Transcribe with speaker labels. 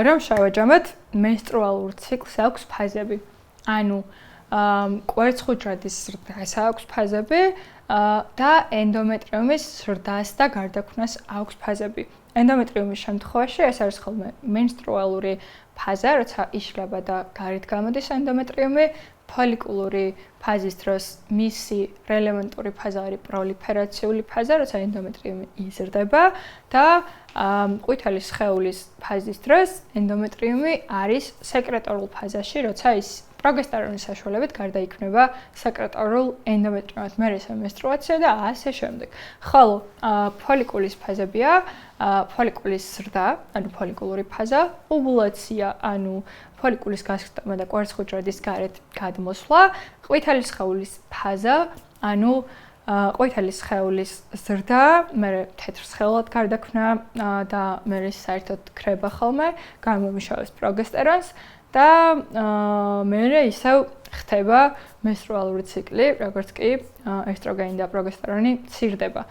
Speaker 1: რომ შევაჯამოთ, menstrualურ ციკლს აქვს ფაზები. ანუ კვერცხუჯრადის ზრდას აქვს ფაზები და ენდომეტრიუმის ზრდას და გარდაქმნას აქვს ფაზები. ენდომეტრიუმის შემთხვევაში ეს არის ხოლმე menstrualური ფაზა, როცა იშლება და გარეთ გამოდის ენდომეტრიუმი. ფოლიკულური ფაზის დროს მისი რელევანტური ფაზა არის პროლიფერაციული ფაზა, როცა ენდომეტრიუმი იზრდება და ყვითელი სხეულის ფაზის დროს ენდომეტრიუმი არის სეკრეტორულ ფაზაში, როცა ის პროგესტერონის საშუალებით გარდაიქმნება სეკრეტორულ ენდომეტრიუმად, მერე მენსტრუაცია და ასე შემდეგ. ხოლო ფოლიკულის ფაზებია, ფოლიკულის ზრდა, ანუ ფოლიკულური ფაზა, ოვულაცია, ანუ ფოლიკულის გასხდომა და კვერცხუჯრადის გარეთ გადმოსვლა, ყვითელი სხეულის ფაზა, ანუ ყვითელი სხეულის ზრდა, მერე თეთრ სხეულად გარდაქმნა და მერე საერთოდ ქრება ხოლმე, გამომიშავებს პროგესტერონს და მერე ისევ ხდება menstrualური ციკლი, როგორც კი ესტროგენი და პროგესტერონი მცირდება.